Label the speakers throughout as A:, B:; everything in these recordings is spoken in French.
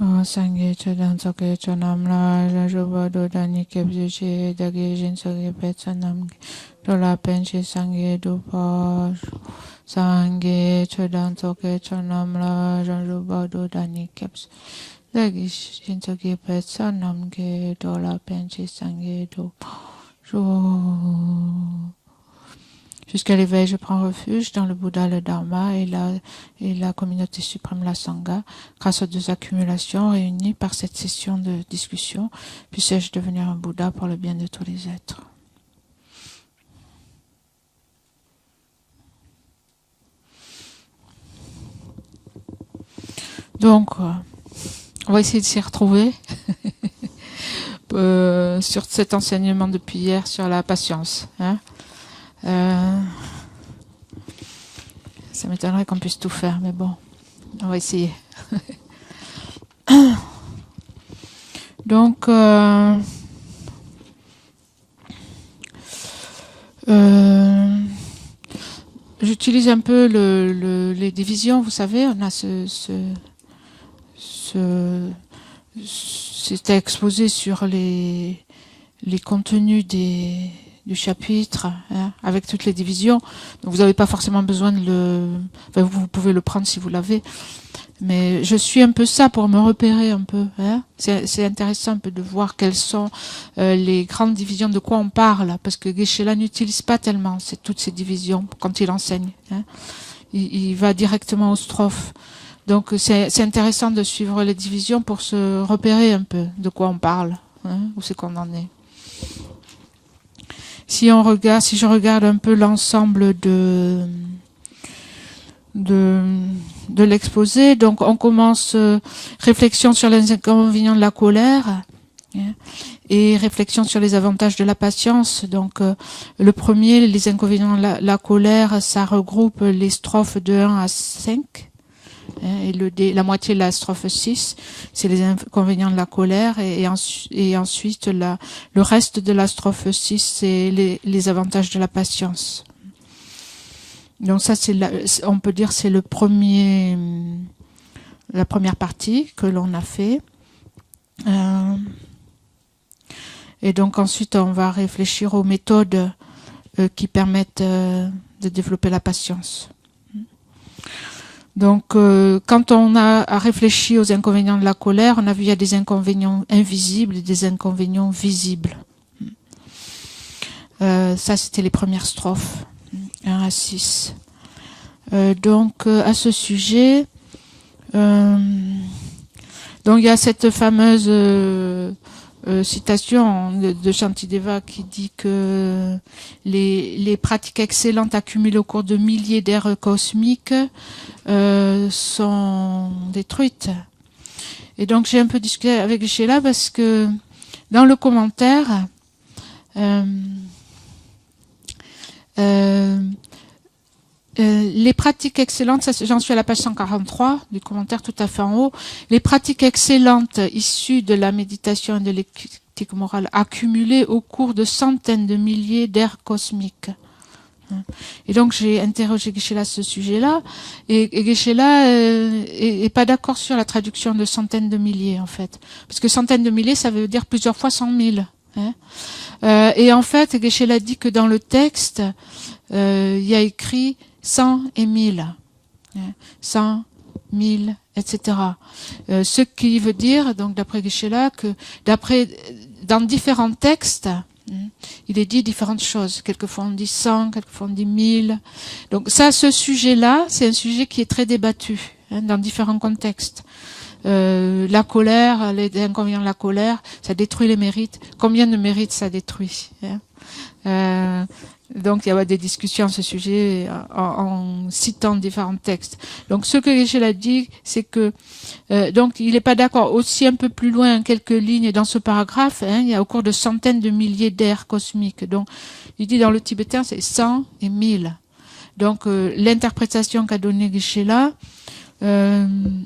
A: Sangye chodam soke chonam la rajuba dodani kebjuche dagi jin soke petsanam dola penche sangye dupa sangye chodam soke chonam la rajuba dodani kebs dagi jin soke petsanam ge dola penche sangye dupa. Jusqu'à l'éveil, je prends refuge dans le Bouddha, le Dharma et la communauté suprême, la Sangha. Grâce aux deux accumulations réunies par cette session de discussion, puisse-je devenir un Bouddha pour le bien de tous les êtres. Donc, on va essayer de s'y retrouver sur cet enseignement depuis hier sur la patience. Hein. Ça m'étonnerait qu'on puisse tout faire, mais bon, on va essayer. Donc, j'utilise un peu les divisions, vous savez, on a c'était exposé sur les contenus du chapitre, hein, avec toutes les divisions. Donc vous n'avez pas forcément besoin de enfin, vous pouvez le prendre si vous l'avez. Mais je suis un peu ça pour me repérer un peu. Hein. C'est intéressant un peu de voir quelles sont les grandes divisions, de quoi on parle. Parce que Geshe-la n'utilise pas tellement toutes ces divisions quand il enseigne. Hein. Il va directement aux strophes. Donc c'est intéressant de suivre les divisions pour se repérer un peu de quoi on parle, hein, où c'est qu'on en est. Si je regarde un peu l'ensemble de l'exposé, donc on commence réflexion sur les inconvénients de la colère, hein, et réflexion sur les avantages de la patience. Donc le premier, les inconvénients de la colère, ça regroupe les strophes de 1 à 5. Et la moitié de la strophe 6, c'est les inconvénients de la colère, et ensuite le reste de la strophe 6, c'est les avantages de la patience. Donc ça, on peut dire c'est la première partie que l'on a fait. Et donc ensuite, on va réfléchir aux méthodes qui permettent de développer la patience. Donc, quand on a réfléchi aux inconvénients de la colère, on a vu qu'il y a des inconvénients invisibles et des inconvénients visibles. Ça, c'était les premières strophes, 1 à 6. Donc, à ce sujet, donc il y a cette fameuse citation de Shantideva qui dit que les pratiques excellentes accumulées au cours de milliers d'ères cosmiques sont détruites. Et donc j'ai un peu discuté avec Sheila parce que dans le commentaire, les pratiques excellentes, j'en suis à la page 143 du commentaire tout à fait en haut, les pratiques excellentes issues de la méditation et de l'éthique morale accumulées au cours de centaines de milliers d'ères cosmiques. Et donc j'ai interrogé Geshe-la à ce sujet-là, et Geshe-la est pas d'accord sur la traduction de centaines de milliers en fait, parce que centaines de milliers ça veut dire plusieurs fois 100 000. Hein. Et en fait Geshe-la dit que dans le texte il y a écrit 100 et 1000, 100, 1000, etc. Ce qui veut dire, donc d'après Geshe-la, que dans différents textes, il est dit différentes choses. Quelquefois on dit 100, quelquefois on dit 1000. Donc ça, ce sujet-là, c'est un sujet qui est très débattu dans différents contextes. La colère, les inconvénients de la colère, ça détruit les mérites. Combien de mérites ça détruit, hein. Donc il y a des discussions à ce sujet en citant différents textes. Donc ce que Geshe-la dit, c'est que donc il n'est pas d'accord. Aussi un peu plus loin, quelques lignes dans ce paragraphe, hein, il y a au cours de centaines de milliers d'ères cosmiques. Donc il dit dans le tibétain c'est 100 et 1000. Donc l'interprétation qu'a donnée Geshe-la,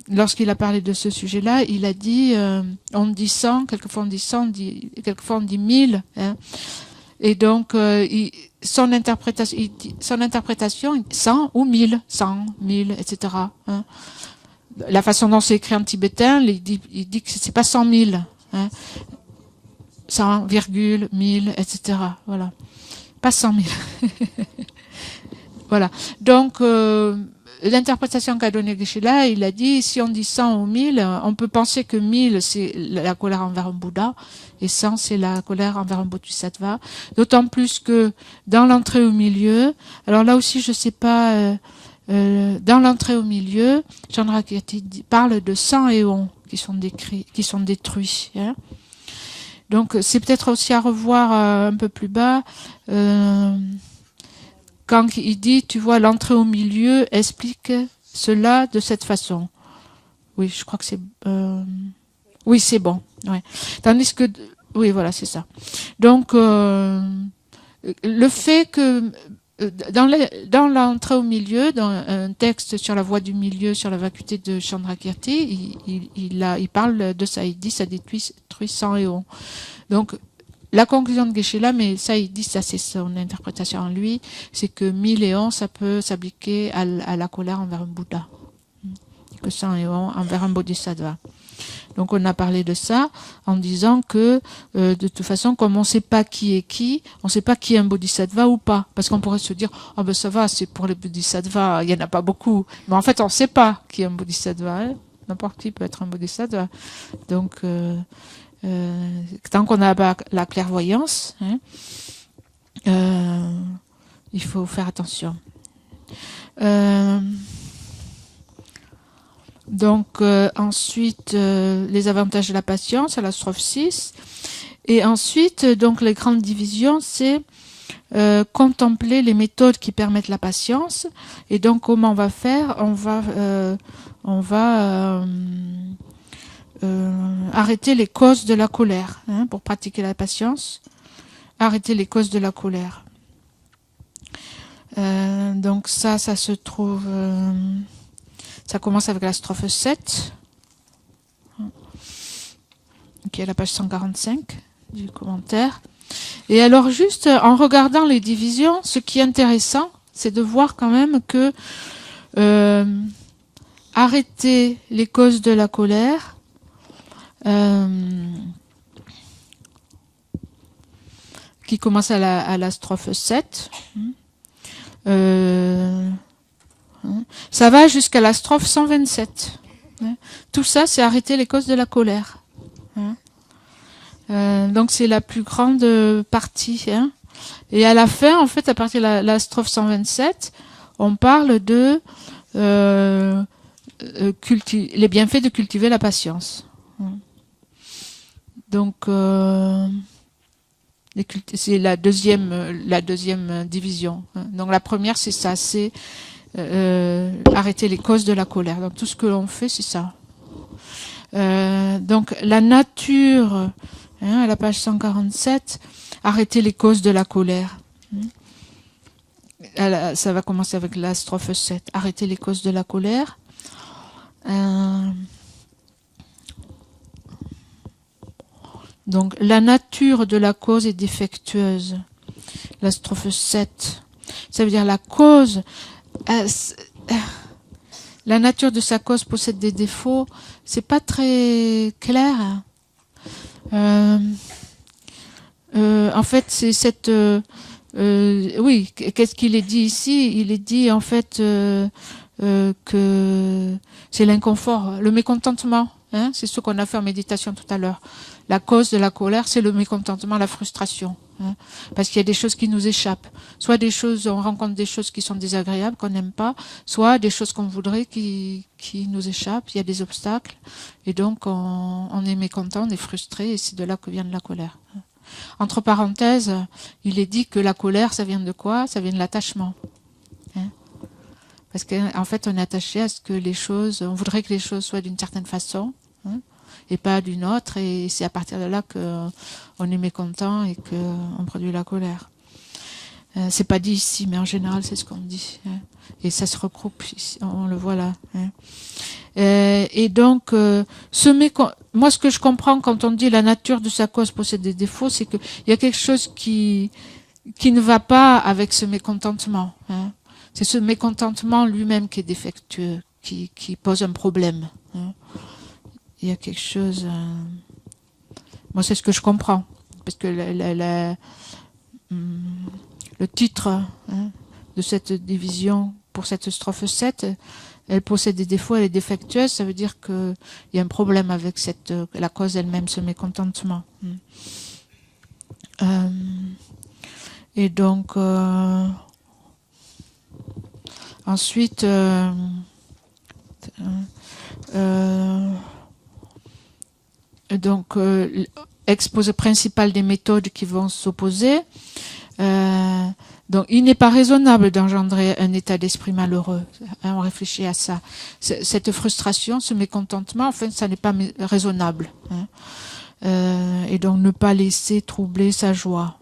A: lorsqu'il a parlé de ce sujet-là, il a dit on dit 100, quelquefois on dit 100, quelquefois on dit 1000. Hein. Et donc, son interprétation, 100 ou 1000, 100, 1000, etc. Hein. la façon dont c'est écrit en tibétain, il dit que c'est pas 100 000, hein, 100, 1000, etc. Voilà. Pas 100 000. Voilà. Donc, l'interprétation qu'a donnée Geshe-la, il a dit, si on dit 100 ou 1000, on peut penser que 1000, c'est la colère envers un Bouddha, et 100, c'est la colère envers un Bodhisattva. D'autant plus que dans l'entrée au milieu, alors là aussi, je sais pas, dans l'entrée au milieu, Chandrakirti parle de 100 éons qui sont détruits. Hein. Donc, c'est peut-être aussi à revoir un peu plus bas, quand il dit, tu vois, l'entrée au milieu explique cela de cette façon. Oui, je crois que c'est... oui, c'est bon. Ouais. Tandis que... Oui, voilà, c'est ça. Donc, le fait que dans l'entrée au milieu, dans un texte sur la voie du milieu, sur la vacuité de Chandrakirti, il parle de ça. Il dit ça détruit 100 éons. Donc, la conclusion de Geshe-la, mais ça, il dit, ça c'est son interprétation en lui, c'est que 1000 éons, ça peut s'appliquer à la colère envers un Bouddha. Que 100 éons envers un Bodhisattva. Donc on a parlé de ça en disant que de toute façon, comme on ne sait pas qui est qui, on ne sait pas qui est un Bodhisattva ou pas. Parce qu'on pourrait se dire, oh ben ça va, c'est pour les Bodhisattvas, il n'y en a pas beaucoup. Mais en fait, on ne sait pas qui est un Bodhisattva. Hein. N'importe qui peut être un Bodhisattva. Donc, tant qu'on n'a pas la clairvoyance, hein, il faut faire attention. Donc ensuite les avantages de la patience à la strophe 6 et ensuite donc les grandes divisions c'est contempler les méthodes qui permettent la patience et donc comment on va faire, on va arrêter les causes de la colère hein, pour pratiquer la patience, arrêter les causes de la colère. Donc ça se trouve ça commence avec la strophe 7, qui est la page 145 du commentaire. Et alors juste en regardant les divisions, ce qui est intéressant, c'est de voir quand même que arrêter les causes de la colère, qui commence à la strophe 7, ça va jusqu'à la strophe 127. Tout ça, c'est arrêter les causes de la colère. Donc c'est la plus grande partie. Hein. Et à la fin, en fait, à partir de la strophe 127, on parle de les bienfaits de cultiver la patience. Donc c'est la deuxième division. Donc la première, c'est ça, c'est arrêter les causes de la colère. Donc tout ce que l'on fait, c'est ça. Donc la nature, hein, à la page 147, arrêter les causes de la colère. Ça va commencer avec la strophe 7. Arrêter les causes de la colère. Donc la nature de la cause est défectueuse. La strophe 7. Ça veut dire la cause... la nature de sa cause possède des défauts, c'est pas très clair. En fait, c'est cette... oui, qu'est-ce qu'il est dit ici? Il est dit en fait que c'est l'inconfort, le mécontentement. Hein, c'est ce qu'on a fait en méditation tout à l'heure. La cause de la colère, c'est le mécontentement, la frustration. Hein, parce qu'il y a des choses qui nous échappent. Soit des choses, on rencontre des choses qui sont désagréables, qu'on n'aime pas, soit des choses qu'on voudrait qui nous échappent. Il y a des obstacles. Et donc, on est mécontent, on est frustré, et c'est de là que vient de la colère. Entre parenthèses, il est dit que la colère, ça vient de quoi? Ça vient de l'attachement. Hein, parce qu'en fait, on est attaché à ce que les choses, on voudrait que les choses soient d'une certaine façon, hein, et pas d'une autre, et c'est à partir de là qu'on est mécontent et qu'on produit la colère. C'est pas dit ici, mais en général, c'est ce qu'on dit. Hein, et ça se regroupe ici, on le voit là. Hein. Et donc, moi, ce que je comprends quand on dit la nature de sa cause possède des défauts, c'est qu'il y a quelque chose qui ne va pas avec ce mécontentement. Hein. C'est ce mécontentement lui-même qui est défectueux, qui pose un problème. Hein. Il y a quelque chose... Moi, c'est ce que je comprends. Parce que le titre hein, de cette division pour cette strophe 7, elle possède des défauts, elle est défectueuse, ça veut dire qu'il y a un problème avec la cause elle-même, ce mécontentement. Et donc, ensuite, donc, exposé principal des méthodes qui vont s'opposer. Donc, il n'est pas raisonnable d'engendrer un état d'esprit malheureux. Hein, on réfléchit à ça. Cette frustration, ce mécontentement, enfin, ça n'est pas raisonnable. Hein. Et donc, ne pas laisser troubler sa joie.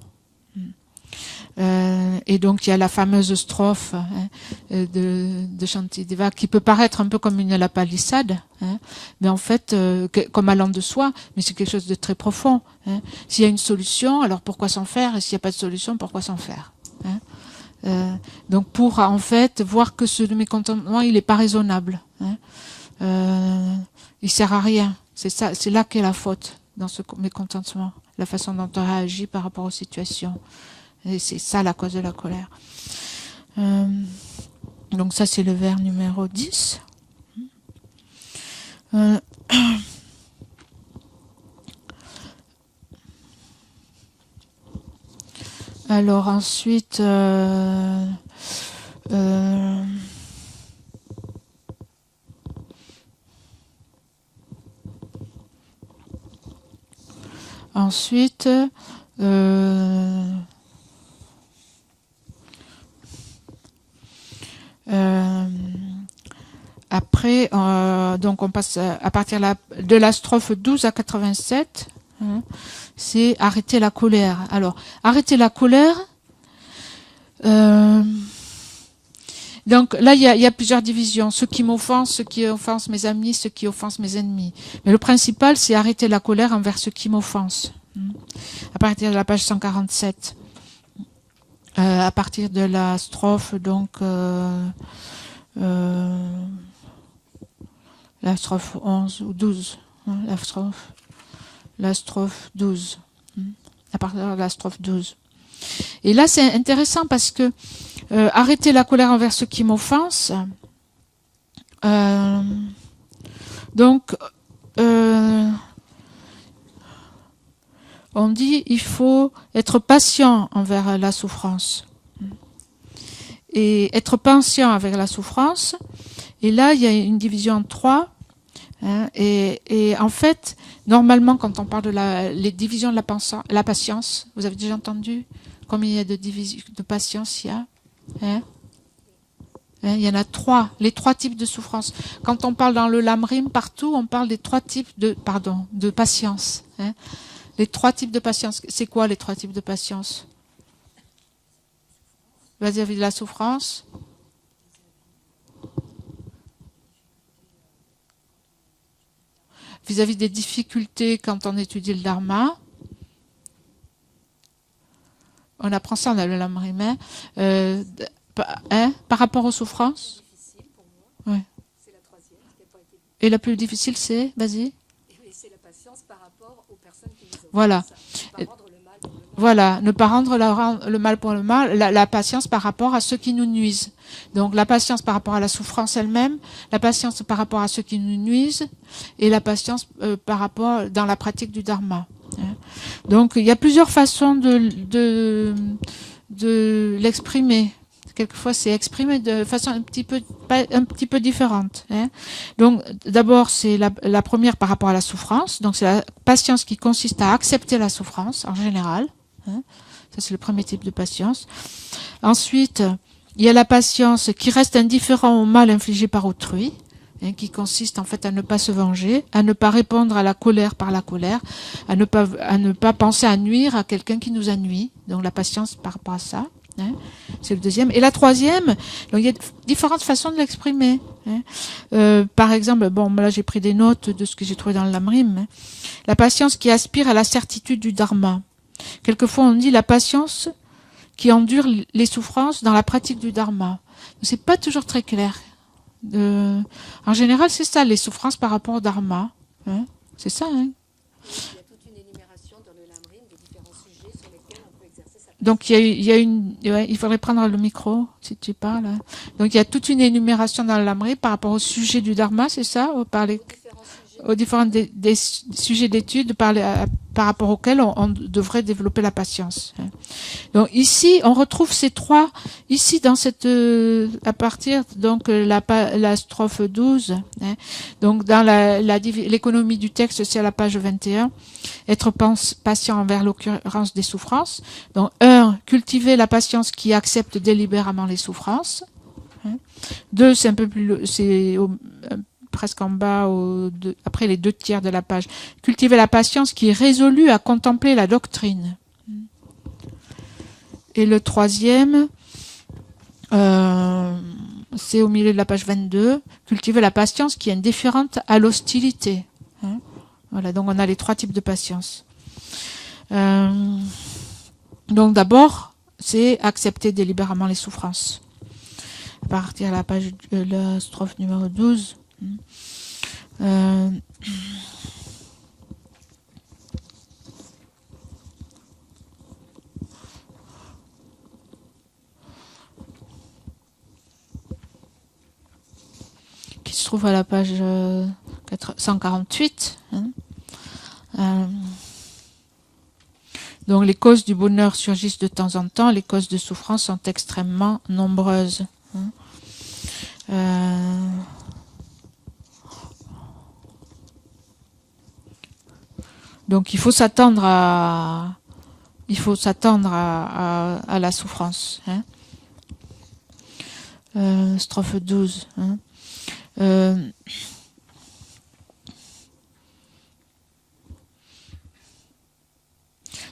A: Et donc, il y a la fameuse strophe hein, de Shantideva qui peut paraître un peu comme la palissade, hein, mais en fait, comme allant de soi, mais c'est quelque chose de très profond. Hein. S'il y a une solution, alors pourquoi s'en faire? Et s'il n'y a pas de solution, pourquoi s'en faire? Hein. Donc, pour en fait voir que ce mécontentement, il n'est pas raisonnable. Hein. Il sert à rien. C'est ça, c'est là qu'est la faute dans ce mécontentement, la façon dont on réagit par rapport aux situations. Et c'est ça la cause de la colère. Donc ça, c'est le vers numéro 10. Alors ensuite... ensuite... après, donc on passe à partir de la strophe 12 à 87, hein, c'est arrêter la colère. Alors, arrêter la colère, donc là il y a plusieurs divisions, ceux qui m'offensent, ceux qui offensent mes amis, ceux qui offensent mes ennemis. Mais le principal, c'est arrêter la colère envers ceux qui m'offensent. À partir de la page 147. À partir de la strophe, donc... la strophe 11 ou 12, hein, la strophe 12, à partir de la strophe 12. Et là, c'est intéressant parce que arrêter la colère envers ceux qui m'offensent, donc, on dit il faut être patient envers la souffrance. Et être patient avec la souffrance, et là, il y a une division en 3. Hein, et en fait, normalement, quand on parle de les divisions de la patience, vous avez déjà entendu combien il y a de patience il y a hein? Il y en a 3, les 3 types de souffrance. Quand on parle dans le Lamrim, partout, on parle des 3 types de patience. Hein? Les 3 types de patience. C'est quoi les 3 types de patience? Vis-à-vis de la souffrance. Vis-à-vis des difficultés quand on étudie le Dharma. On apprend ça dans le Lamrim. Par rapport aux souffrances. Ouais.
B: C'est la 3e.
A: Et la plus difficile, c'est, vas-y.
B: C'est la patience par rapport aux personnes qui nous offensent.
A: Voilà.
B: Ne pas rendre le mal pour le mal.
A: Voilà, ne pas rendre le mal pour le mal, la patience par rapport à ceux qui nous nuisent. Donc la patience par rapport à la souffrance elle-même, la patience par rapport à ceux qui nous nuisent, et la patience par rapport dans la pratique du Dharma. Donc il y a plusieurs façons de l'exprimer. Quelquefois, c'est exprimé de façon un petit peu différente. Hein. Donc, d'abord, c'est la première par rapport à la souffrance. Donc, c'est la patience qui consiste à accepter la souffrance, en général. Hein. Ça, c'est le premier type de patience. Ensuite, il y a la patience qui reste indifférent au mal infligé par autrui, hein, qui consiste en fait à ne pas se venger, à ne pas répondre à la colère par la colère, à ne pas penser à nuire à quelqu'un qui nous a nui. Donc, la patience par rapport à ça. Hein, c'est le deuxième. Et la troisième, donc il y a différentes façons de l'exprimer. Hein. Par exemple, bon, là j'ai pris des notes de ce que j'ai trouvé dans le Lamrim. Hein. La patience qui aspire à la certitude du Dharma. Quelquefois on dit la patience qui endure les souffrances dans la pratique du Dharma. C'est pas toujours très clair En général, c'est ça, les souffrances par rapport au dharma. Hein, c'est ça, hein.
B: Il y a toute une énumération dans le Lamrim des différents sujets sur lesquels on peut exercer sa
A: Donc il y a une, ouais, il faudrait prendre le micro si tu parles. Hein. Donc il y a toute une énumération dans le Lamrim par rapport au sujet du dharma, c'est ça, aux différents des sujets d'études par rapport auxquels on devrait développer la patience. Hein. Donc ici, on retrouve ces trois, ici dans cette, à partir donc la strophe 12, hein, donc dans l'économie du texte, c'est à la page 21, être patient envers l'occurrence des souffrances. Donc 1, cultiver la patience qui accepte délibérément les souffrances. Hein. 2, c'est un peu plus, presque en bas, après les 2 tiers de la page. Cultiver la patience qui est résolue à contempler la doctrine. Et le 3e, c'est au milieu de la page 22, cultiver la patience qui est indifférente à l'hostilité. Hein, voilà, donc on a les 3 types de patience. Donc d'abord, c'est accepter délibérément les souffrances. À partir de la page, la strophe numéro 12, qui se trouve à la page 148. Hein. Donc les causes du bonheur surgissent de temps en temps, les causes de souffrance sont extrêmement nombreuses. Hein. Donc il faut s'attendre à la souffrance. Hein. Strophe 12. Hein.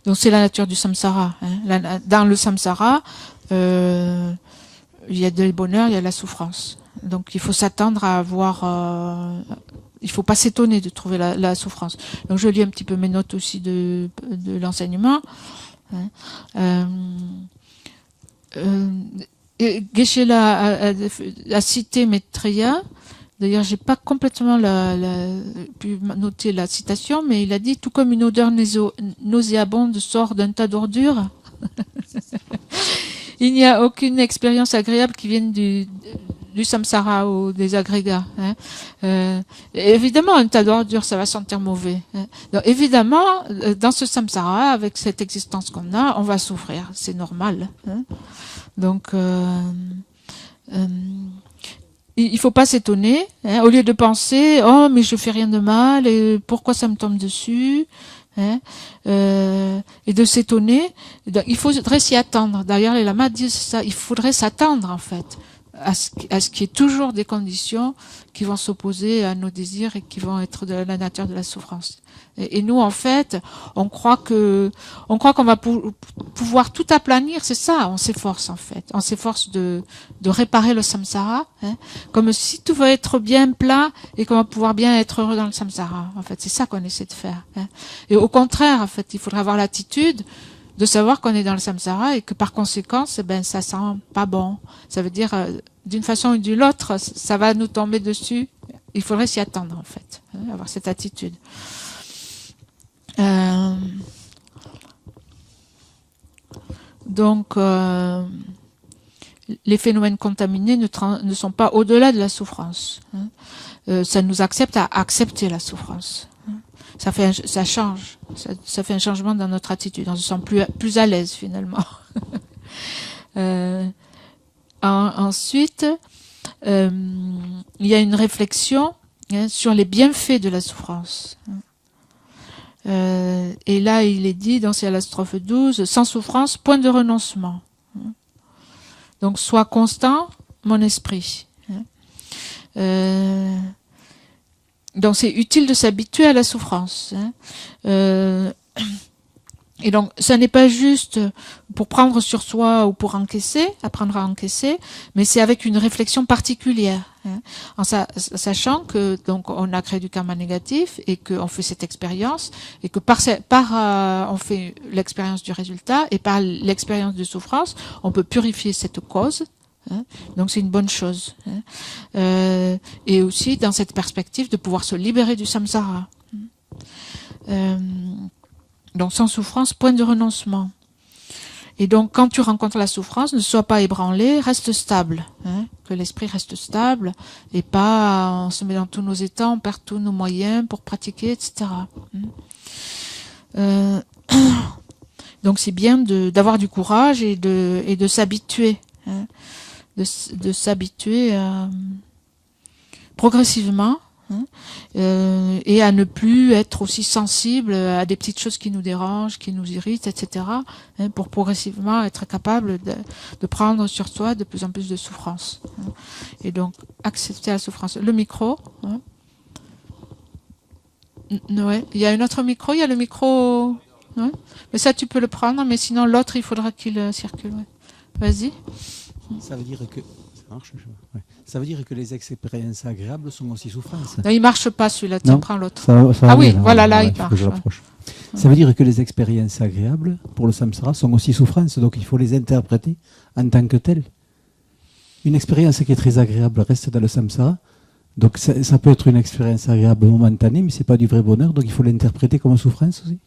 A: Donc c'est la nature du samsara. Hein. Dans le samsara, il y a le bonheur, il y a la souffrance. Donc il faut s'attendre à avoir... il faut pas s'étonner de trouver la souffrance. Donc je lis un petit peu mes notes aussi de l'enseignement. Hein. Geshe-la a cité Maitreya. D'ailleurs, j'ai pas complètement pu noter la citation, mais il a dit « Tout comme une odeur nauséabonde sort d'un tas d'ordures, il n'y a aucune expérience agréable qui vienne du samsara ou des agrégats. Hein. Évidemment, un tas d'ordures, ça va sentir mauvais. Hein. Donc, évidemment, dans ce samsara, avec cette existence qu'on a, on va souffrir. C'est normal. Hein. Donc, il faut pas s'étonner. Hein. Au lieu de penser, oh, mais je fais rien de mal, et pourquoi ça me tombe dessus, hein, et de s'étonner, il faudrait s'y attendre. D'ailleurs, les lamas disent ça, il faudrait s'attendre, en fait, à ce qu'il y ait toujours des conditions qui vont s'opposer à nos désirs et qui vont être de la nature de la souffrance. Et nous, en fait, on croit qu'on va pouvoir tout aplanir, c'est ça, on s'efforce, en fait. On s'efforce de réparer le samsara, hein, comme si tout va être bien plat et qu'on va pouvoir bien être heureux dans le samsara. En fait, c'est ça qu'on essaie de faire. Hein. Et au contraire, en fait, il faudrait avoir l'attitude de savoir qu'on est dans le samsara et que par conséquent, ben, ça sent pas bon. Ça veut dire, d'une façon ou d'une autre, ça va nous tomber dessus. Il faudrait s'y attendre, en fait, hein, avoir cette attitude. Donc, les phénomènes contaminés ne sont pas au-delà de la souffrance. Hein. Ça nous accepte à accepter la souffrance. Hein. Ça change. Ça fait un changement dans notre attitude. On se sent plus à l'aise, finalement. Ensuite, il y a une réflexion, hein, sur les bienfaits de la souffrance. Hein. Et là, il est dit, c'est à la strophe 12, sans souffrance, point de renoncement. Donc, sois constant, mon esprit. Donc, c'est utile de s'habituer à la souffrance. Et donc, ça n'est pas juste pour prendre sur soi ou pour apprendre à encaisser, mais c'est avec une réflexion particulière. En sachant que donc on a créé du karma négatif et qu'on fait cette expérience et que on fait l'expérience du résultat et par l'expérience de souffrance, on peut purifier cette cause Hein. Donc c'est une bonne chose. Hein. Et aussi dans cette perspective de pouvoir se libérer du samsara. Donc sans souffrance, point de renoncement. Et donc quand tu rencontres la souffrance, ne sois pas ébranlé, reste stable. Hein, que l'esprit reste stable et pas on se met dans tous nos états, on perd tous nos moyens pour pratiquer, etc. Donc c'est bien d'avoir du courage et de s'habituer. Hein, de s'habituer progressivement hein, et à ne plus être aussi sensible à des petites choses qui nous dérangent, qui nous irritent, etc. Hein, pour progressivement être capable de prendre sur soi de plus en plus de souffrance. Hein, et donc accepter la souffrance. Le micro. Hein. Ouais. Il y a un autre micro, il y a le micro. Ouais. Mais ça tu peux le prendre, mais sinon l'autre il faudra qu'il circule. Ouais. Vas-y.
C: Ça veut dire que ça marche. Ouais. Ça veut dire que les expériences agréables sont aussi souffrances.
A: Non, il marche pas celui-là. Tiens, prends l'autre.
C: Ah
A: oui, voilà, là il marche.
C: Ouais. Ça veut dire que les expériences agréables pour le samsara sont aussi souffrances, donc il faut les interpréter en tant que telles. Une expérience qui est très agréable reste dans le samsara, donc ça peut être une expérience agréable momentanée, mais c'est pas du vrai bonheur, donc il faut l'interpréter comme souffrance aussi.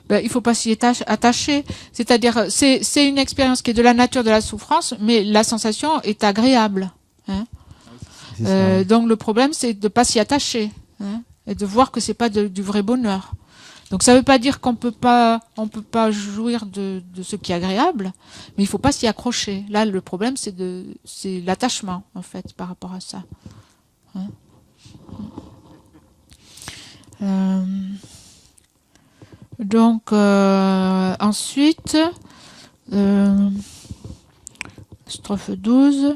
A: Ben, il ne faut pas s'y attacher. C'est-à-dire, c'est une expérience qui est de la nature de la souffrance, mais la sensation est agréable. Hein. Donc le problème, c'est de ne pas s'y attacher hein, et de voir que c'est pas du vrai bonheur. Donc ça ne veut pas dire qu'on peut pas jouir de ce qui est agréable, mais il ne faut pas s'y accrocher. Là, le problème, c'est l'attachement en fait par rapport à ça. Hein. Donc ensuite, strophe 12.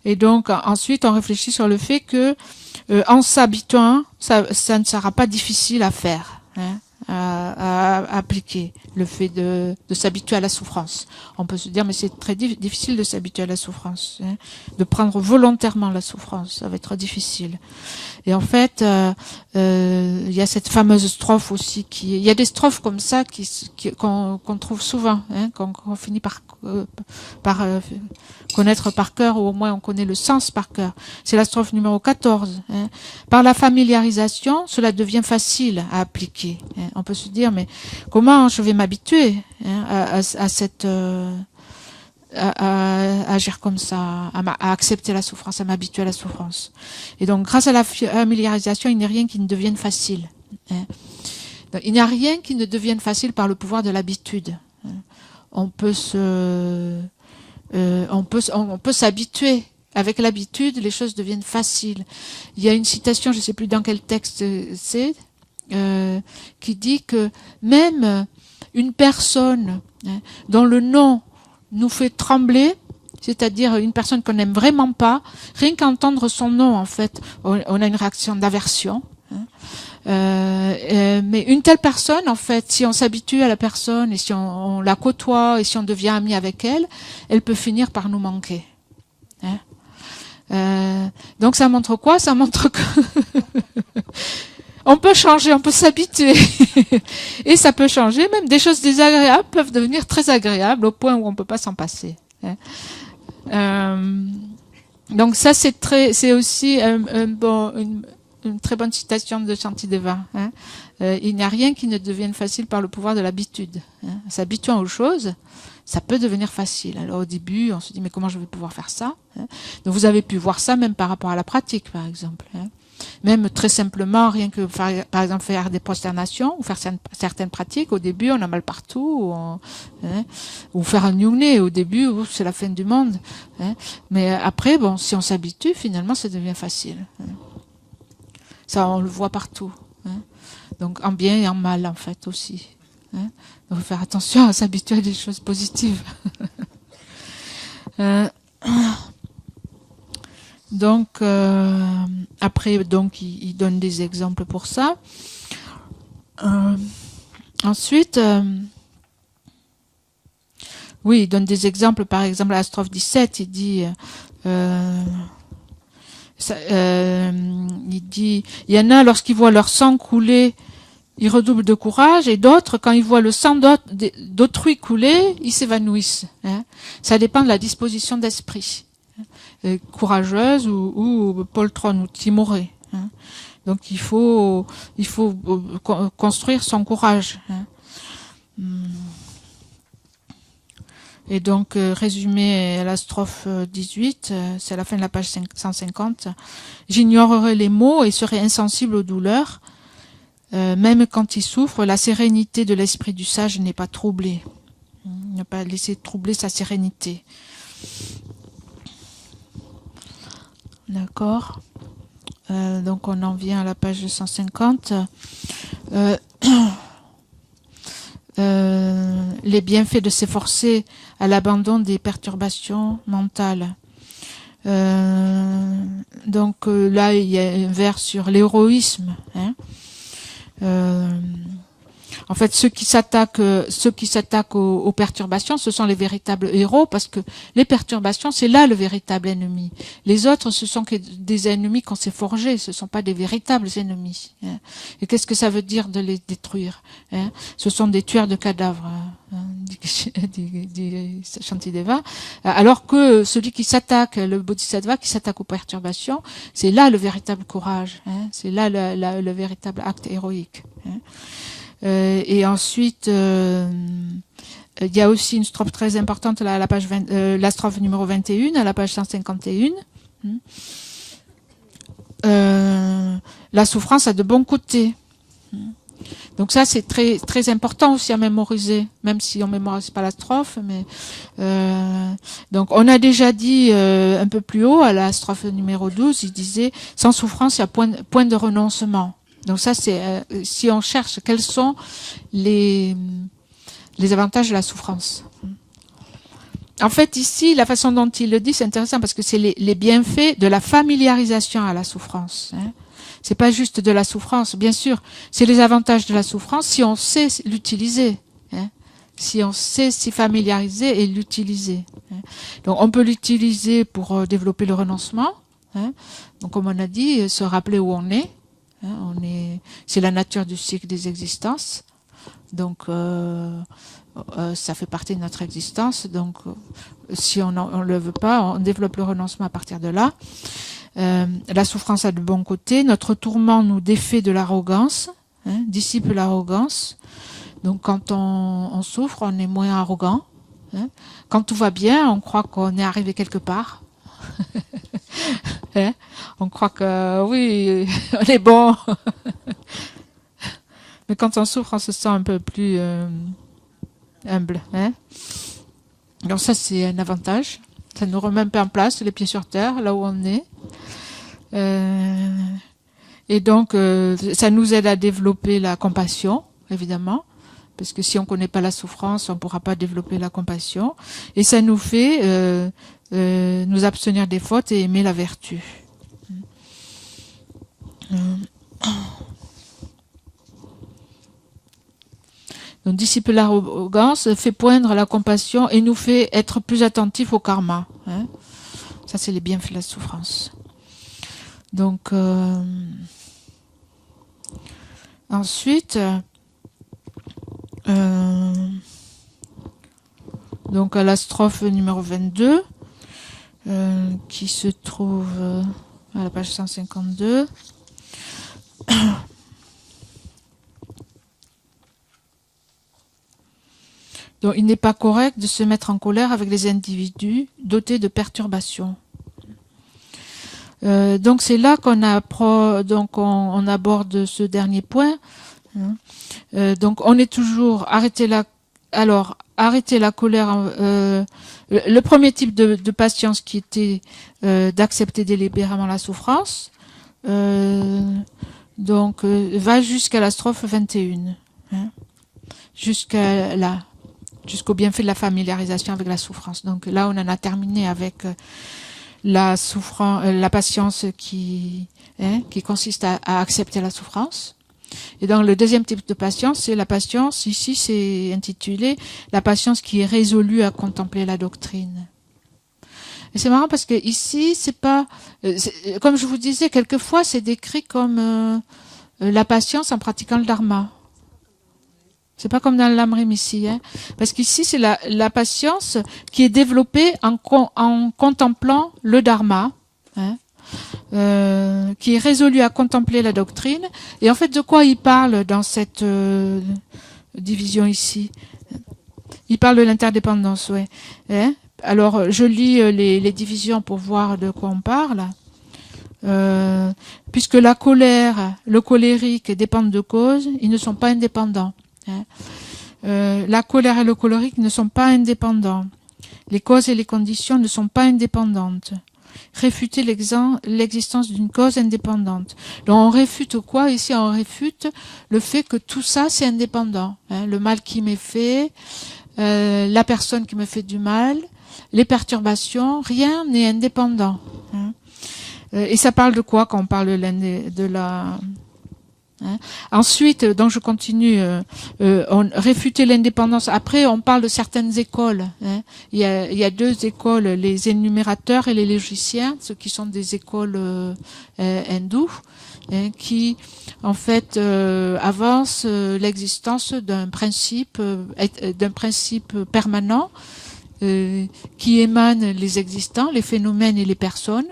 A: Et donc ensuite on réfléchit sur le fait que en s'habituant, ça ne sera pas difficile à faire. Hein, à appliquer le fait de s'habituer à la souffrance. On peut se dire mais c'est très difficile de s'habituer à la souffrance, hein, de prendre volontairement la souffrance, ça va être difficile. Et en fait, il y a cette fameuse strophe aussi il y a des strophes comme ça qu'on trouve souvent, hein, qu'on finit par connaître par cœur, ou au moins on connaît le sens par cœur. C'est la strophe numéro 14. Hein. Par la familiarisation, cela devient facile à appliquer. Hein. On peut se dire, mais comment je vais m'habituer hein, à cette... à agir comme ça, à accepter la souffrance, à m'habituer à la souffrance. Et donc, grâce à la familiarisation, il n'y a rien qui ne devienne facile. Hein. Donc, il n'y a rien qui ne devienne facile par le pouvoir de l'habitude. Hein. On peut s'habituer. Avec l'habitude, les choses deviennent faciles. Il y a une citation, je ne sais plus dans quel texte c'est, qui dit que même une personne hein, dont le nom nous fait trembler, c'est-à-dire une personne qu'on n'aime vraiment pas, rien qu'entendre son nom, en fait, on a une réaction d'aversion. Hein. Mais une telle personne, en fait, si on s'habitue à la personne et si on la côtoie et si on devient ami avec elle, elle peut finir par nous manquer. Hein. Donc ça montre quoi? Ça montre que on peut changer, on peut s'habituer. Et ça peut changer, même des choses désagréables peuvent devenir très agréables au point où on ne peut pas s'en passer. Donc ça, c'est aussi une très bonne citation de Shantideva. Hein. Il n'y a rien qui ne devienne facile par le pouvoir de l'habitude. Hein. S'habituant aux choses, ça peut devenir facile. Alors au début, on se dit, mais comment je vais pouvoir faire ça? Hein. Donc vous avez pu voir ça même par rapport à la pratique, par exemple. Hein. Même très simplement, rien que par exemple faire des prosternations ou faire certaines pratiques, au début on a mal partout, ou faire un nyungné, au début c'est la fin du monde. Hein. Mais après, bon, si on s'habitue, finalement ça devient facile. Hein. Ça on le voit partout. Hein. Donc en bien et en mal en fait aussi. Hein. Donc il faut faire attention à s'habituer à des choses positives. Donc après, donc il donne des exemples pour ça. Ensuite, oui, il donne des exemples. Par exemple, à la strophe 17, il dit, il y en a lorsqu'ils voient leur sang couler ils redoublent de courage, et d'autres, quand ils voient le sang d'autrui couler, ils s'évanouissent. Hein. Ça dépend de la disposition d'esprit. Courageuse ou poltronne ou timorée. Hein. Donc il faut construire son courage. Hein. Et donc, résumé à la strophe 18, c'est à la fin de la page 150. J'ignorerai les mots et serai insensible aux douleurs. Même quand il souffre, la sérénité de l'esprit du sage n'est pas troublée. Ne pas laisser troubler sa sérénité. D'accord. Donc on en vient à la page 150. Les bienfaits de s'efforcer à l'abandon des perturbations mentales. Donc là, il y a un vers sur l'héroïsme. Hein. En fait, ceux qui s'attaquent aux perturbations, ce sont les véritables héros, parce que les perturbations, c'est là le véritable ennemi. Les autres, ce sont que des ennemis qu'on s'est forgés, ce ne sont pas des véritables ennemis. Hein. Et qu'est-ce que ça veut dire de les détruire, hein? Ce sont des tueurs de cadavres, dit Shantideva. Alors que celui qui s'attaque, le bodhisattva qui s'attaque aux perturbations, c'est là le véritable courage, hein? C'est là le véritable acte héroïque. Hein. Et ensuite, il y a aussi une strophe très importante là, à la page 20, la strophe numéro 21, à la page 151. La souffrance a de bons côtés. Donc ça, c'est très très important aussi à mémoriser, même si on mémorise pas la strophe. Mais donc on a déjà dit un peu plus haut à la strophe numéro 12, il disait sans souffrance, il y a point de renoncement. Donc ça, c'est si on cherche quels sont les avantages de la souffrance. En fait, ici, la façon dont il le dit, c'est intéressant parce que c'est les bienfaits de la familiarisation à la souffrance. Hein. C'est pas juste de la souffrance, bien sûr. C'est les avantages de la souffrance si on sait l'utiliser. Hein. Si on sait s'y familiariser et l'utiliser. Hein. Donc, on peut l'utiliser pour développer le renoncement. Hein. Donc, comme on a dit, se rappeler où on est. C'est la nature du cycle des existences, donc ça fait partie de notre existence. Donc, si on ne le veut pas, on développe le renoncement à partir de là. La souffrance a de bons côtés. Notre tourment nous défait de l'arrogance, hein, dissipe l'arrogance. Donc, quand on souffre, on est moins arrogant. Hein. Quand tout va bien, on croit qu'on est arrivé quelque part. Hein? On croit que oui, on est bon. Mais quand on souffre, on se sent un peu plus humble. Hein? Donc ça, c'est un avantage. Ça nous remet un peu en place, les pieds sur terre, là où on est. Et donc, ça nous aide à développer la compassion, évidemment. Parce que si on ne connaît pas la souffrance, on ne pourra pas développer la compassion. Et ça nous fait nous abstenir des fautes et aimer la vertu. Donc, dissipe l'arrogance, fait poindre la compassion et nous fait être plus attentifs au karma. Hein. Ça, c'est les bienfaits de la souffrance. Donc, ensuite, donc à la strophe numéro 22, qui se trouve à la page 152. Donc, il n'est pas correct de se mettre en colère avec les individus dotés de perturbations. Donc, c'est là qu'on on aborde ce dernier point. Donc, on est toujours arrêter la colère. Le premier type de patience qui était d'accepter délibérément la souffrance. Donc, va jusqu'à la strophe 21. Hein, jusqu'à là. Jusqu'au bienfait de la familiarisation avec la souffrance. Donc là, on en a terminé avec la patience qui consiste à accepter la souffrance. Et donc le deuxième type de patience, c'est la patience, ici c'est intitulé la patience qui est résolue à contempler la doctrine. Et c'est marrant parce que ici, c'est pas, comme je vous disais, quelquefois c'est décrit comme la patience en pratiquant le dharma. C'est pas comme dans le lamrim ici, hein. Parce qu'ici, c'est la patience qui est développée en contemplant le dharma, hein, qui est résolu à contempler la doctrine. Et en fait, de quoi il parle dans cette division ici? Il parle de l'interdépendance, ouais. Hein? Alors, je lis les divisions pour voir de quoi on parle. Puisque la colère, le colérique dépendent de cause, ils ne sont pas indépendants. Hein. La colère et le colérique ne sont pas indépendants. Les causes et les conditions ne sont pas indépendantes. Réfuter l'existence d'une cause indépendante. Donc on réfute quoi? Ici on réfute le fait que tout ça c'est indépendant. Hein. Le mal qui m'est fait, la personne qui me fait du mal, les perturbations, rien n'est indépendant. Hein. Et ça parle de quoi quand on parle de la... Hein. Ensuite, donc je continue, on réfuter l'indépendance. Après, on parle de certaines écoles. Hein. Il y a deux écoles, les énumérateurs et les logiciens, ceux qui sont des écoles hindoues, hein, qui en fait avancent l'existence d'un principe permanent qui émane les existants, les phénomènes et les personnes,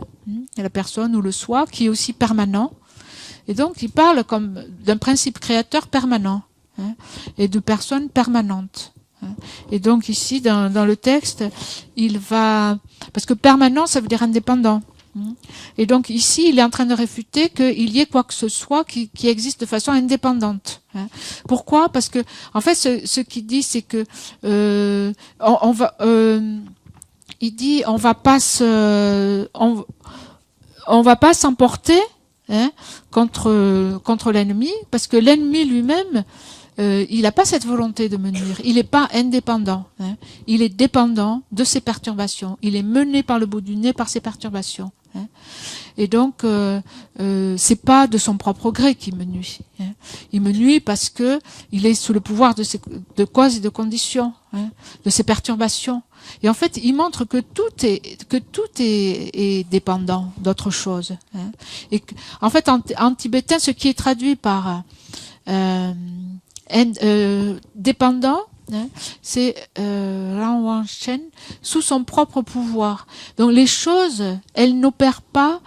A: la personne ou le soi, qui est aussi permanent. Et donc, il parle comme d'un principe créateur permanent, hein, et de personnes permanentes. Hein. Et donc, ici, dans le texte, il va... Parce que permanent, ça veut dire indépendant. Hein. Et donc, ici, il est en train de réfuter qu'il y ait quoi que ce soit qui existe de façon indépendante. Hein. Pourquoi? Parce que, en fait, ce qu'il dit, c'est que il dit, on va pas s'emporter, hein, contre l'ennemi, parce que l'ennemi lui-même, il n'a pas cette volonté de me nuire. Il n'est pas indépendant. Hein. Il est dépendant de ses perturbations. Il est mené par le bout du nez par ses perturbations. Hein. Et donc, c'est pas de son propre gré qu'il me nuit. Hein. Il me nuit parce que il est sous le pouvoir de causes et de conditions, hein, de ses perturbations. Et en fait, il montre que tout est dépendant d'autre chose. Hein. Et en fait, en tibétain, ce qui est traduit par dépendant, hein, c'est Ranwan Shen, sous son propre pouvoir. Donc les choses, elles n'opèrent pas,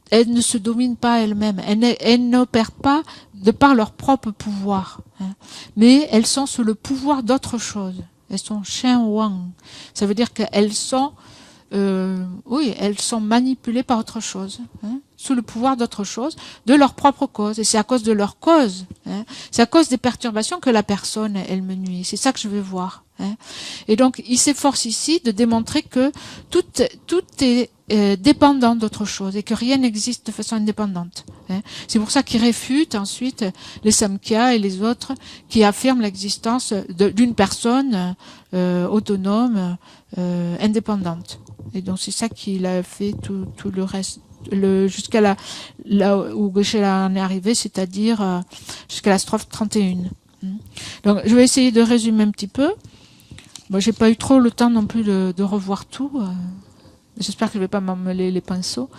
A: elles ne se dominent pas elles-mêmes, elles n'opèrent pas de par leur propre pouvoir, hein, mais elles sont sous le pouvoir d'autre chose. Elles sont Shen Wang. Ça veut dire qu'elles sont, elles sont manipulées par autre chose, hein, sous le pouvoir d'autre chose, de leur propre cause. Et c'est à cause de leur cause, hein, c'est à cause des perturbations que la personne, elle me nuit. C'est ça que je veux voir. Hein. Et donc, il s'efforce ici de démontrer que tout est dépendant d'autre chose et que rien n'existe de façon indépendante. Hein. C'est pour ça qu'il réfute ensuite les Samkhya et les autres qui affirment l'existence d'une personne autonome, indépendante. Et donc c'est ça qu'il a fait tout le reste, jusqu'à là où Geshe en est arrivé, c'est-à-dire jusqu'à la strophe 31. Donc je vais essayer de résumer un petit peu. Bon, j'ai pas eu trop le temps non plus de revoir tout. J'espère que je vais pas m'emmêler les pinceaux.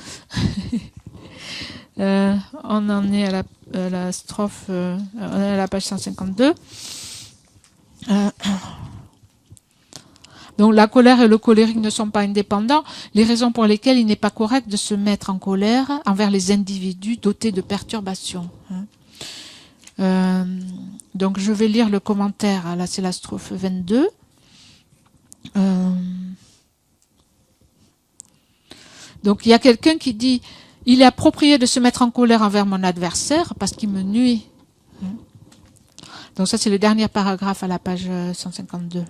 A: On en est à la strophe, on est à la page 152. Donc la colère et le colérique ne sont pas indépendants, les raisons pour lesquelles il n'est pas correct de se mettre en colère envers les individus dotés de perturbations. Donc je vais lire le commentaire, là c'est la strophe 22. Donc il y a quelqu'un qui dit « Il est approprié de se mettre en colère envers mon adversaire parce qu'il me nuit. » Donc ça c'est le dernier paragraphe à la page 152.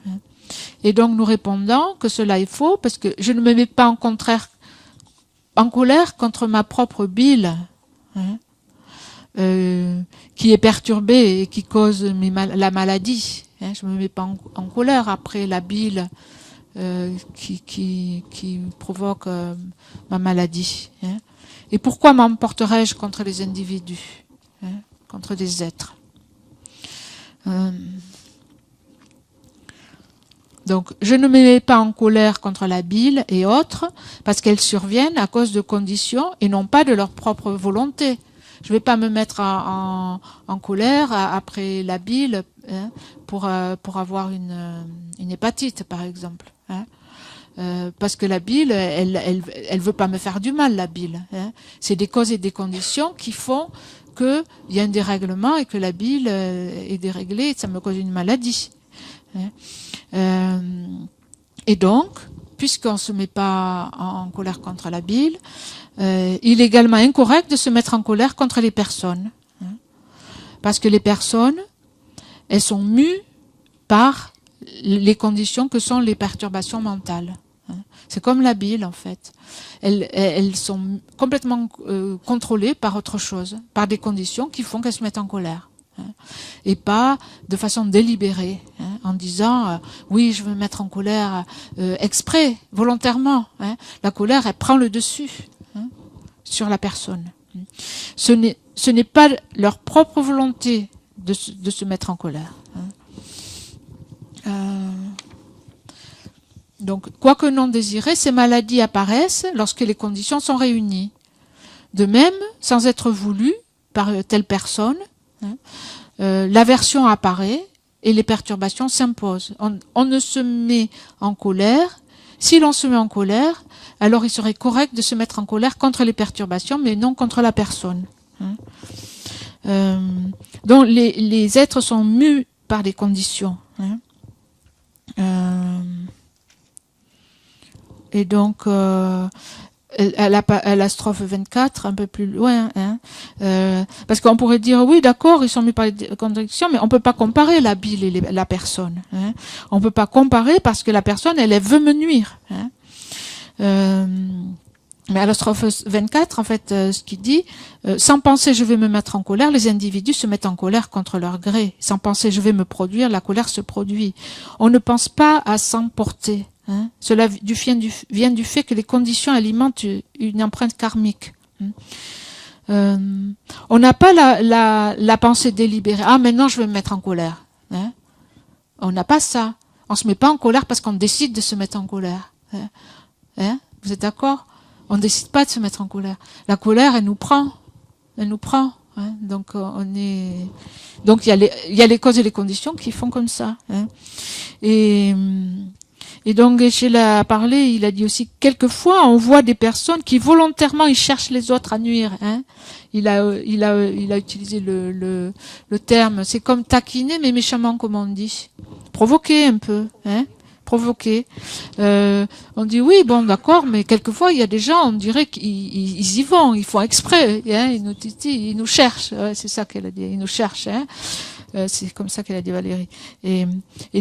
A: Et donc nous répondons que cela est faux parce que je ne me mets pas en colère contre ma propre bile, qui est perturbée et qui cause la maladie. Je ne me mets pas en colère après la bile qui provoque ma maladie. Et pourquoi m'emporterais-je contre les individus, contre des êtres? Donc, je ne me mets pas en colère contre la bile et autres, parce qu'elles surviennent à cause de conditions et non pas de leur propre volonté. Je ne vais pas me mettre en colère après la bile hein, pour avoir une hépatite, par exemple. Hein. Parce que la bile, elle veut pas me faire du mal, la bile. Hein. C'est des causes et des conditions qui font qu'il y a un dérèglement et que la bile est déréglée et ça me cause une maladie. Hein. Et donc, puisqu'on ne se met pas en colère contre la bile, il est également incorrect de se mettre en colère contre les personnes. Hein. Parce que les personnes, elles sont mues par les conditions que sont les perturbations mentales. C'est comme la bile, en fait. Elles sont complètement contrôlées par autre chose, par des conditions qui font qu'elles se mettent en colère. Hein, et pas de façon délibérée, hein, en disant oui, je veux me mettre en colère exprès, volontairement. Hein. La colère, elle prend le dessus, hein, sur la personne. Ce n'est pas leur propre volonté de se mettre en colère. Hein. Donc, quoique non désirées, ces maladies apparaissent lorsque les conditions sont réunies. De même, sans être voulu par telle personne, hein, l'aversion apparaît et les perturbations s'imposent. On ne se met en colère. Si l'on se met en colère, alors il serait correct de se mettre en colère contre les perturbations, mais non contre la personne. Hein. Donc, les êtres sont mus par les conditions. Hein. Et donc, à la strophe 24, un peu plus loin, hein, parce qu'on pourrait dire, oui, d'accord, ils sont mis par les conditions, mais on peut pas comparer la bile et la personne. Hein. On peut pas comparer parce que la personne, elle veut me nuire. Hein. Mais à la strophe 24, en fait, ce qu'il dit, sans penser je vais me mettre en colère, les individus se mettent en colère contre leur gré. Sans penser je vais me produire, la colère se produit. On ne pense pas à s'emporter. Hein. Cela vient du fait que les conditions alimentent une empreinte karmique. On n'a pas la pensée délibérée. Ah, maintenant je vais me mettre en colère. Hein. On n'a pas ça. On se met pas en colère parce qu'on décide de se mettre en colère. Hein. Vous êtes d'accord? On ne décide pas de se mettre en colère. La colère, elle nous prend. Elle nous prend. Hein. Donc donc il y a les causes et les conditions qui font comme ça. Hein. Et donc, Geshe a parlé, il a dit aussi, quelquefois, on voit des personnes qui volontairement, ils cherchent les autres à nuire. Hein. Il a utilisé le terme, c'est comme taquiner, mais méchamment, comme on dit. Provoquer un peu, hein. Provoquer. On dit, oui, bon, d'accord, mais quelquefois, il y a des gens, on dirait qu'ils y vont, ils font exprès, hein, ils nous titillent, ils nous cherchent. Ouais, c'est ça qu'elle a dit, ils nous cherchent, hein. C'est comme ça qu'elle a dit Valérie. Et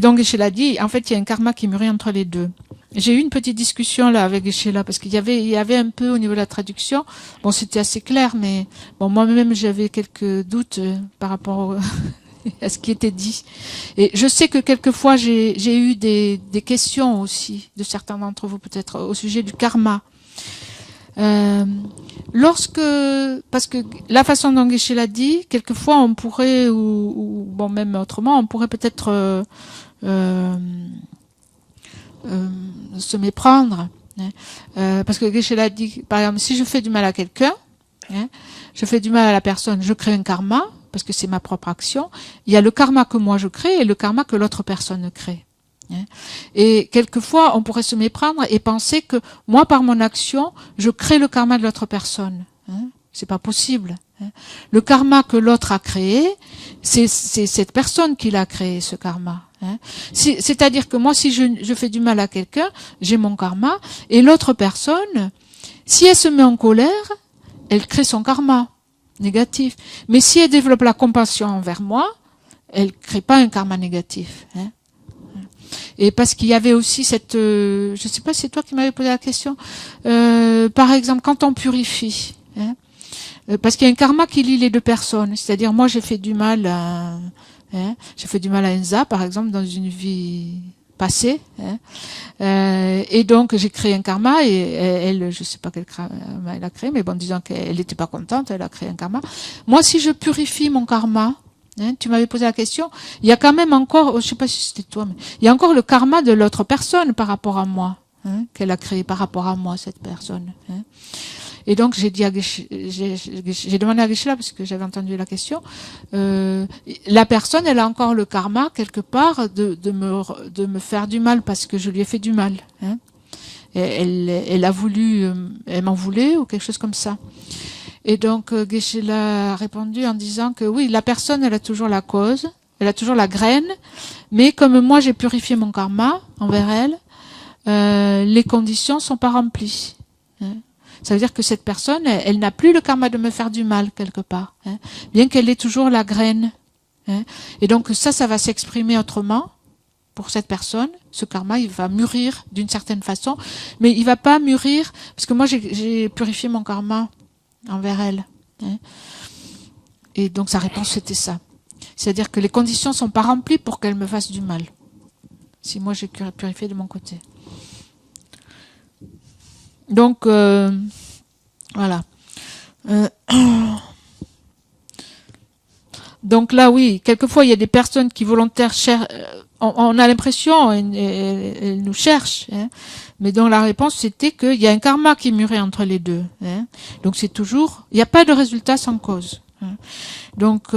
A: donc Geshe l'a dit, en fait il y a un karma qui mûrit entre les deux. J'ai eu une petite discussion là avec Geshe là parce qu'il y avait un peu au niveau de la traduction. Bon, c'était assez clair, mais bon, moi-même j'avais quelques doutes par rapport à ce qui était dit. Et je sais que quelquefois j'ai eu des questions aussi de certains d'entre vous peut-être au sujet du karma. Parce que la façon dont Geshe l'a dit, quelquefois on pourrait, ou bon même autrement, on pourrait peut-être se méprendre, hein, parce que Geshe l'a dit, par exemple, si je fais du mal à quelqu'un, hein, je fais du mal à la personne, je crée un karma, parce que c'est ma propre action. Il y a le karma que moi je crée et le karma que l'autre personne crée. Et quelquefois, on pourrait se méprendre et penser que moi, par mon action, je crée le karma de l'autre personne. Hein, c'est pas possible. Hein. Le karma que l'autre a créé, c'est cette personne qui l'a créé, ce karma. Hein. C'est-à-dire que moi, si je fais du mal à quelqu'un, j'ai mon karma, et l'autre personne, si elle se met en colère, elle crée son karma négatif. Mais si elle développe la compassion envers moi, elle crée pas un karma négatif. Hein. Et parce qu'il y avait aussi cette, je sais pas, c'est toi qui m'avais posé la question. Par exemple, quand on purifie, hein, parce qu'il y a un karma qui lie les deux personnes. C'est-à-dire, moi, j'ai fait du mal à Enza, par exemple, dans une vie passée. Hein, et donc, j'ai créé un karma et elle, je sais pas quel karma elle a créé, mais bon, disons qu'elle n'était pas contente, elle a créé un karma. Moi, si je purifie mon karma, hein, tu m'avais posé la question. Il y a quand même encore, je sais pas si c'était toi, mais il y a encore le karma de l'autre personne par rapport à moi, hein, qu'elle a créé par rapport à moi, cette personne. Hein. Et donc j'ai dit à j'ai demandé à Geshe-la, parce que j'avais entendu la question, la personne, elle a encore le karma quelque part de me faire du mal parce que je lui ai fait du mal. Hein. Elle a voulu, elle m'en voulait ou quelque chose comme ça. Et donc Geshe-la a répondu en disant que oui, la personne, elle a toujours la cause, elle a toujours la graine, mais comme moi j'ai purifié mon karma envers elle, les conditions sont pas remplies. Hein. Ça veut dire que cette personne, elle n'a plus le karma de me faire du mal quelque part, hein, bien qu'elle ait toujours la graine. Hein. Et donc ça va s'exprimer autrement pour cette personne. Ce karma, il va mûrir d'une certaine façon, mais il va pas mûrir parce que moi j'ai purifié mon karma envers elle. Hein. Et donc sa réponse c'était ça. C'est-à-dire que les conditions sont pas remplies pour qu'elle me fasse du mal. Si moi j'ai purifié de mon côté. Donc, voilà. Donc là, oui, quelquefois, il y a des personnes qui volontaires cherchent, on a l'impression, elles nous cherchent, hein, mais dont la réponse, c'était qu'il y a un karma qui mûrit entre les deux. Hein. Donc c'est toujours, il n'y a pas de résultat sans cause. Hein. Donc,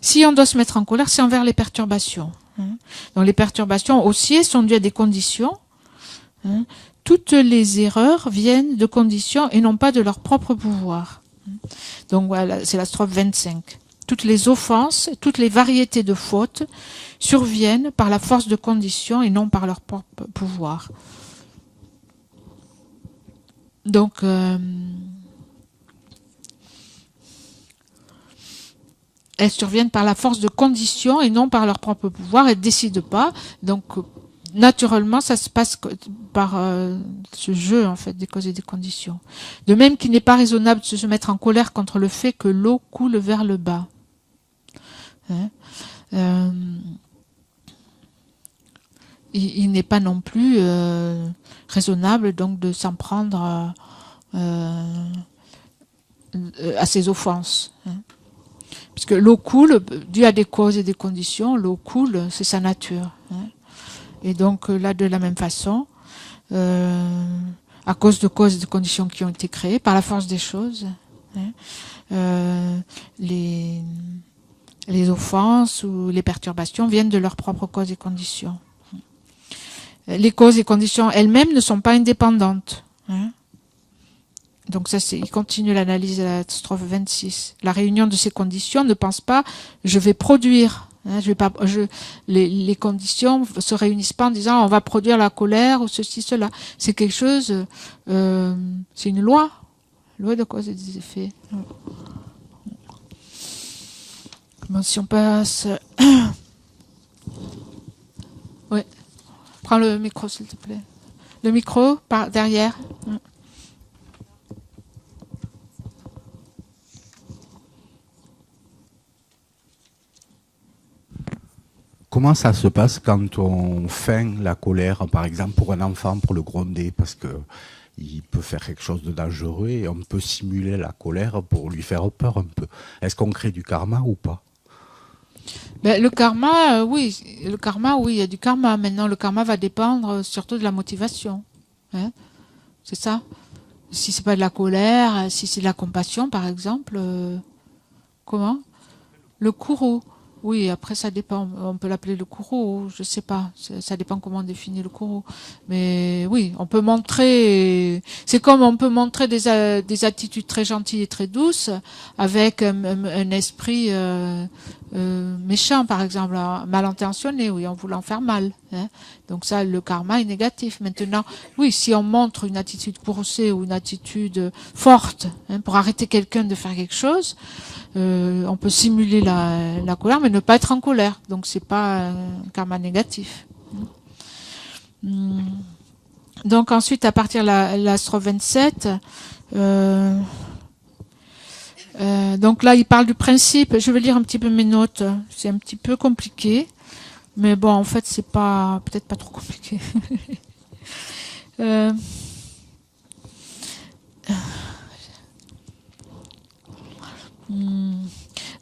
A: si on doit se mettre en colère, c'est envers les perturbations. Hein. Donc les perturbations aussi sont dues à des conditions. Hein. Toutes les erreurs viennent de conditions et non pas de leur propre pouvoir. Donc voilà, c'est la strophe 25. Toutes les offenses, toutes les variétés de fautes surviennent par la force de conditions et non par leur propre pouvoir. Donc, elles surviennent par la force de conditions et non par leur propre pouvoir. Elles ne décident pas. Donc, naturellement, ça se passe par ce jeu en fait des causes et des conditions. De même qu'il n'est pas raisonnable de se mettre en colère contre le fait que l'eau coule vers le bas. Hein, il n'est pas non plus raisonnable donc de s'en prendre à ses offenses. Hein. Puisque l'eau coule, dû à des causes et des conditions, l'eau coule, c'est sa nature. Hein. Et donc là, de la même façon, à cause de causes et de conditions qui ont été créées, par la force des choses, hein, les offenses ou les perturbations viennent de leurs propres causes et conditions. Les causes et conditions elles-mêmes ne sont pas indépendantes. Hein. Donc ça, il continue l'analyse à la strophe 26. La réunion de ces conditions ne pense pas « je vais produire ». Hein, les conditions se réunissent pas en disant on va produire la colère ou ceci, cela. C'est quelque chose, c'est une loi de cause et des effets. Bon, si on passe... Oui, prends le micro s'il te plaît. Le micro, par derrière.
D: Comment ça se passe quand on feint la colère, par exemple, pour un enfant, pour le gronder, parce que il peut faire quelque chose de dangereux et on peut simuler la colère pour lui faire peur un peu. Est-ce qu'on crée du karma ou pas?
A: Ben, le karma, oui. Le karma, oui, il y a du karma. Maintenant, le karma va dépendre surtout de la motivation. Hein, c'est ça. Si c'est pas de la colère, si c'est de la compassion, par exemple, comment? Le kuro. Oui, après ça dépend. On peut l'appeler le kuro, je sais pas. Ça dépend comment on définit le kuro. Mais oui, on peut montrer. C'est comme on peut montrer des attitudes très gentilles et très douces avec un esprit méchant, par exemple, mal intentionné, oui, en voulant faire mal. Hein. Donc ça, le karma est négatif. Maintenant, oui, si on montre une attitude courroucée ou une attitude forte hein, pour arrêter quelqu'un de faire quelque chose. On peut simuler la colère, mais ne pas être en colère. Donc, c'est pas un karma négatif. Donc, ensuite, à partir de la strophe 27, donc là, il parle du principe. Je vais lire un petit peu mes notes. C'est un petit peu compliqué. Mais bon, en fait, c'est pas, peut-être pas trop compliqué.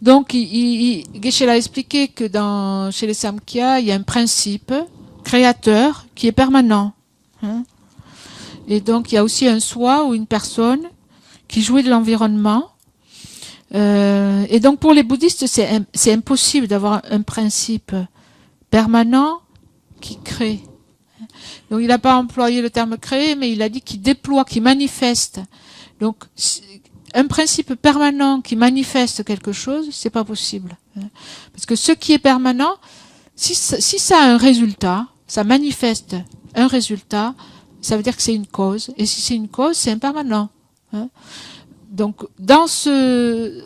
A: Donc, Geshe-la a expliqué que chez les Samkhya, il y a un principe créateur qui est permanent. Hein. Et donc, il y a aussi un soi ou une personne qui jouit de l'environnement. Et donc pour les bouddhistes, c'est impossible d'avoir un principe permanent qui crée. Donc il n'a pas employé le terme créer, mais il a dit qu'il déploie, qu'il manifeste. Donc un principe permanent qui manifeste quelque chose, c'est pas possible. Parce que ce qui est permanent, si ça a un résultat, ça manifeste un résultat, ça veut dire que c'est une cause. Et si c'est une cause, c'est impermanent. Donc dans ce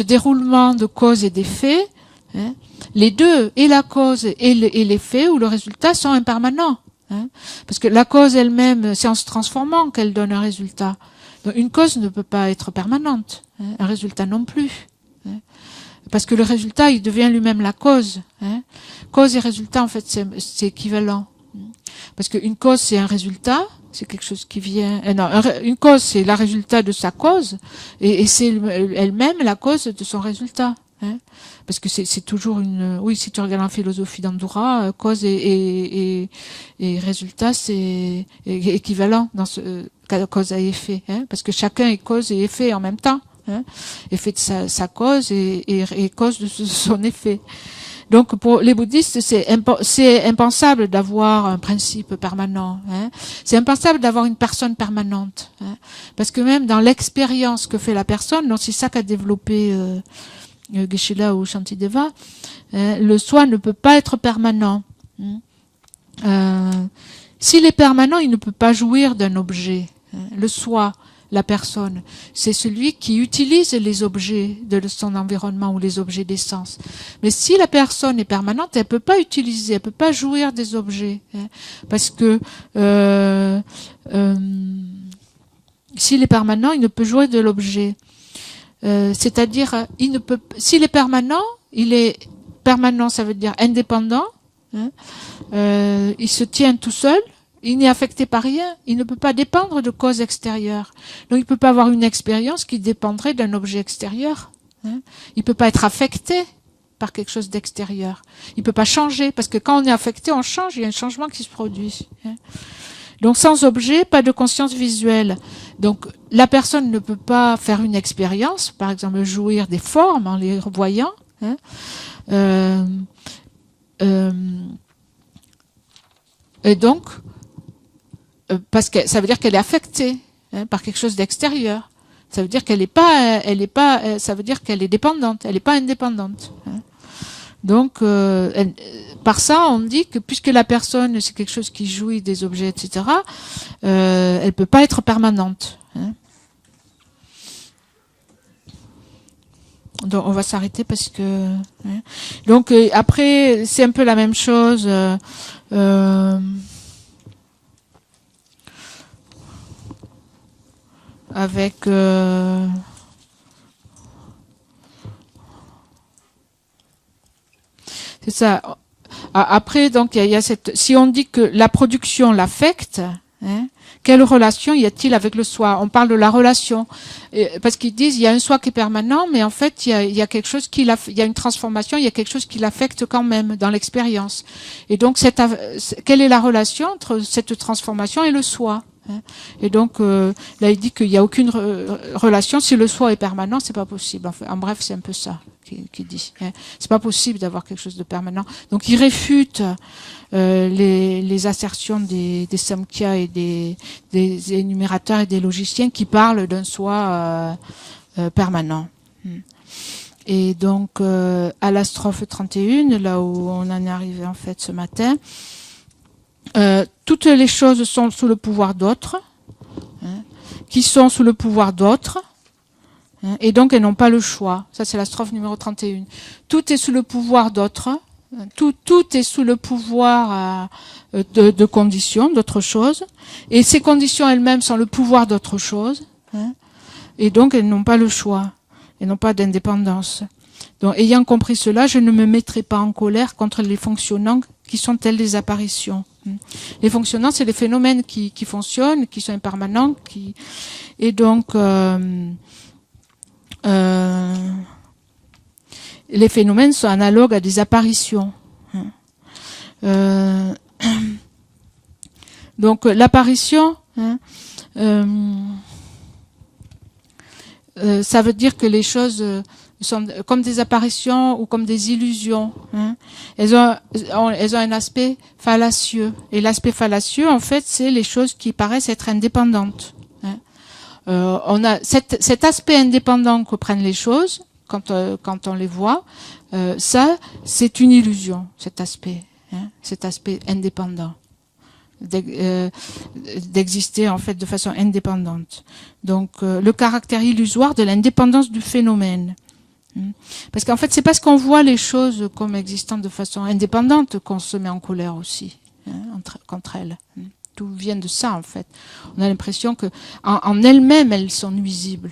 A: déroulement de causes et d'effets, les deux, et la cause et l'effet ou le résultat, sont impermanents. Parce que la cause elle-même, c'est en se transformant qu'elle donne un résultat. Donc une cause ne peut pas être permanente, un résultat non plus. Parce que le résultat, il devient lui-même la cause. Cause et résultat, en fait, c'est équivalent. Parce qu'une cause, c'est un résultat, c'est quelque chose qui vient... non, une cause, c'est le résultat de sa cause, et c'est elle-même la cause de son résultat. Parce que c'est toujours une... Oui, si tu regardes en philosophie d'Andorra, cause et résultat, c'est équivalent dans ce cause et effet. Parce que chacun est cause et effet en même temps. Effet de sa cause et cause de son effet. Donc pour les bouddhistes, c'est impensable d'avoir un principe permanent. C'est impensable d'avoir une personne permanente. Parce que même dans l'expérience que fait la personne, donc c'est ça qu'a développé Geshe-la ou Shantideva, le soi ne peut pas être permanent. S'il est permanent, il ne peut pas jouir d'un objet. Le soi, la personne, c'est celui qui utilise les objets de son environnement ou les objets des sens. Mais si la personne est permanente, elle peut pas utiliser, elle peut pas jouir des objets, parce que s'il est permanent, il ne peut jouir de l'objet. C'est-à-dire, il ne peut, s'il est permanent, ça veut dire indépendant. Il se tient tout seul. Il n'est affecté par rien. Il ne peut pas dépendre de causes extérieures. Donc, il ne peut pas avoir une expérience qui dépendrait d'un objet extérieur. Il ne peut pas être affecté par quelque chose d'extérieur. Il ne peut pas changer, parce que quand on est affecté, on change. Il y a un changement qui se produit. Donc, sans objet, pas de conscience visuelle. Donc, la personne ne peut pas faire une expérience, par exemple, jouir des formes en les voyant. Et donc, parce que ça veut dire qu'elle est affectée par quelque chose d'extérieur. Ça veut dire qu'elle ça veut dire qu'elle est dépendante. Elle n'est pas indépendante. Donc, par ça, on dit que puisque la personne, c'est quelque chose qui jouit des objets, etc., elle peut pas être permanente. Donc, on va s'arrêter parce que... Donc, après, c'est un peu la même chose. Avec c'est ça. Après, donc il y a cette. Si on dit que la production l'affecte, quelle relation y a-t-il avec le soi? On parle de la relation, parce qu'ils disent il y a un soi qui est permanent, mais en fait il y a quelque chose il y a une transformation, il y a quelque chose qui l'affecte quand même dans l'expérience. Et donc quelle est la relation entre cette transformation et le soi? Et donc là il dit qu'il n'y a aucune relation. Si le soi est permanent, c'est pas possible. En bref, c'est un peu ça qu'il dit. C'est pas possible d'avoir quelque chose de permanent. Donc il réfute les assertions des Samkhya et des énumérateurs et des logiciens qui parlent d'un soi permanent. Et donc à la strophe 31, là où on en est arrivé en fait ce matin, toutes les choses sont sous le pouvoir d'autres, qui sont sous le pouvoir d'autres, et donc elles n'ont pas le choix. Ça, c'est la strophe numéro 31. Tout est sous le pouvoir d'autres, tout est sous le pouvoir de conditions, d'autres choses, et ces conditions elles-mêmes sont le pouvoir d'autres choses, et donc elles n'ont pas le choix, elles n'ont pas d'indépendance. Donc, ayant compris cela, je ne me mettrai pas en colère contre les fonctionnants qui sont tels des apparitions. Les fonctionnants, c'est les phénomènes qui fonctionnent, qui sont impermanents, et donc les phénomènes sont analogues à des apparitions. Donc l'apparition, hein, ça veut dire que les choses sont comme des apparitions ou comme des illusions. Hein. Elles ont un aspect fallacieux. Et l'aspect fallacieux, en fait, c'est les choses qui paraissent être indépendantes. Hein. On a cet aspect indépendant que prennent les choses quand on les voit. Ça, c'est une illusion, cet aspect indépendant. D'exister en fait de façon indépendante. Donc le caractère illusoire de l'indépendance du phénomène. Parce qu'en fait c'est parce qu'on voit les choses comme existant de façon indépendante qu'on se met en colère aussi contre elles. Tout vient de ça en fait. On a l'impression que en elles-mêmes elles sont nuisibles.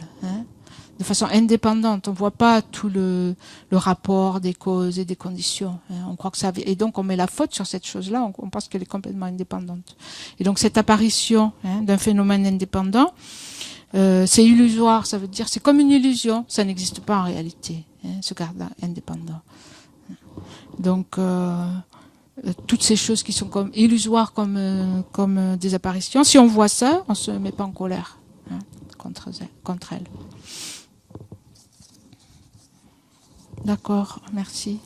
A: De façon indépendante, on voit pas tout le rapport des causes et des conditions. On croit que ça, et donc on met la faute sur cette chose-là. On pense qu'elle est complètement indépendante. Et donc cette apparition d'un phénomène indépendant, c'est illusoire. Ça veut dire c'est comme une illusion. Ça n'existe pas en réalité. Ce caractère indépendant. Donc toutes ces choses qui sont comme illusoires, comme des apparitions. Si on voit ça, on se met pas en colère contre elles. D'accord, merci.